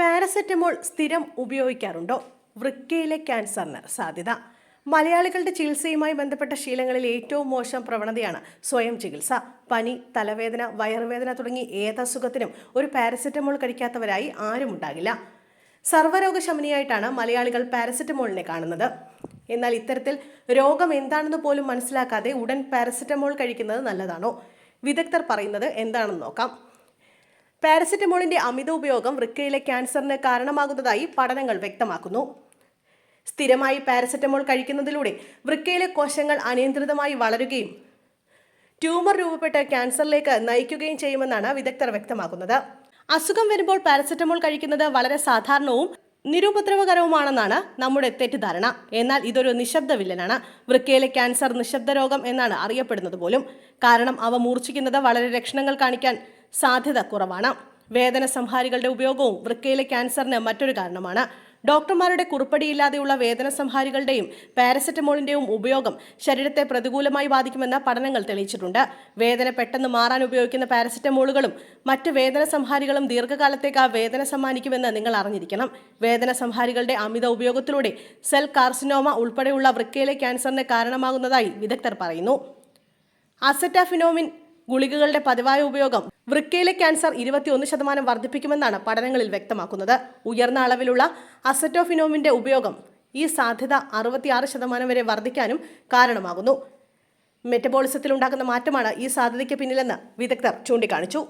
Paracetamol സ്ഥിരം ഉപയോഗിക്കാറുണ്ടോ? വൃക്കയിലെ ക്യാൻസറിന് സാധ്യത. മലയാളികളുടെ ചികിത്സയുമായി ബന്ധപ്പെട്ട ശീലങ്ങളിൽ ഏറ്റവും മോശം പ്രവണതയാണ് സ്വയം ചികിത്സ. പനി, തലവേദന, വയറുവേദന തുടങ്ങി ഏതസുഖത്തിനും ഒരു പാരസെറ്റമോൾ കഴിക്കാത്തവരായി ആരും ഉണ്ടാകില്ല. സർവ്വരോഗശമനിയായിട്ടാണ് മലയാളികൾ പാരസെറ്റമോളിനെ കാണുന്നത്. എന്നാൽ ഇത്തരത്തിൽ രോഗം എന്താണെന്ന് പോലും മനസ്സിലാക്കാതെ ഉടൻ പാരസെറ്റമോൾ കഴിക്കുന്നത് നല്ലതാണോ? വിദഗ്ധർ പറയുന്നത് എന്താണെന്ന് നോക്കാം. പാരസെറ്റമോളിന്റെ അമിത ഉപയോഗം വൃക്കയിലെ ക്യാൻസറിന് കാരണമാകുന്നതായി പഠനങ്ങൾ വ്യക്തമാക്കുന്നു. സ്ഥിരമായി പാരസെറ്റമോൾ കഴിക്കുന്നതിലൂടെ വൃക്കയിലെ കോശങ്ങൾ അനിയന്ത്രിതമായി വളരുകയും ട്യൂമർ രൂപപ്പെട്ട് ക്യാൻസറിലേക്ക് നയിക്കുകയും ചെയ്യുമെന്നാണ് വിദഗ്ധർ വ്യക്തമാക്കുന്നത്. അസുഖം വരുമ്പോൾ പാരസെറ്റമോൾ കഴിക്കുന്നത് വളരെ സാധാരണവും നിരുപദ്രവകരവുമാണെന്നാണ് നമ്മുടെ തെറ്റിദ്ധാരണ. എന്നാൽ ഇതൊരു നിശബ്ദ വില്ലനാണ്. വൃക്കയിലെ ക്യാൻസർ നിശബ്ദ രോഗം എന്നാണ് അറിയപ്പെടുന്നത് പോലും. കാരണം അവ മൂർച്ഛിക്കുന്നത് വളരെ ലക്ഷണങ്ങൾ കാണിക്കാൻ സാധ്യത കുറവാണ്. വേദന സംഹാരികളുടെ ഉപയോഗവും വൃക്കയിലെ ക്യാൻസറിന് മറ്റൊരു കാരണമാണ്. ഡോക്ടർമാരുടെ കുറിപ്പടിയില്ലാതെയുള്ള വേദന സംഹാരികളുടെയും പാരസെറ്റമോളിന്റെയും ഉപയോഗം ശരീരത്തെ പ്രതികൂലമായി ബാധിക്കുമെന്ന് പഠനങ്ങൾ തെളിയിച്ചിട്ടുണ്ട്. വേദന പെട്ടെന്ന് മാറാൻ ഉപയോഗിക്കുന്ന പാരസെറ്റമോളുകളും മറ്റ് വേദന സംഹാരികളും ദീർഘകാലത്തേക്ക് ആ വേദന സമ്മാനിക്കുമെന്ന് നിങ്ങൾ അറിഞ്ഞിരിക്കണം. വേദന സംഹാരികളുടെ അമിത ഉപയോഗത്തിലൂടെ സെൽ കാർസിനോമ ഉൾപ്പെടെയുള്ള വൃക്കയിലെ ക്യാൻസറിന് കാരണമാകുന്നതായി വിദഗ്ധർ പറയുന്നു. അസറ്റാഫിനോമിൻ ഗുളികകളുടെ പതിവായ ഉപയോഗം വൃക്കയിലെ ക്യാൻസർ 21% വർദ്ധിപ്പിക്കുമെന്നാണ് പഠനങ്ങളിൽ വ്യക്തമാക്കുന്നത്. ഉയർന്ന അളവിലുള്ള അസറ്റോഫിനോമിന്റെ ഉപയോഗം ഈ സാധ്യത 66% വരെ വർദ്ധിക്കാനും കാരണമാകുന്നു. മെറ്റബോളിസത്തിൽ ഉണ്ടാകുന്ന മാറ്റമാണ് ഈ സാധ്യതയ്ക്ക് പിന്നിലെന്ന് വിദഗ്ധർ ചൂണ്ടിക്കാണിച്ചു.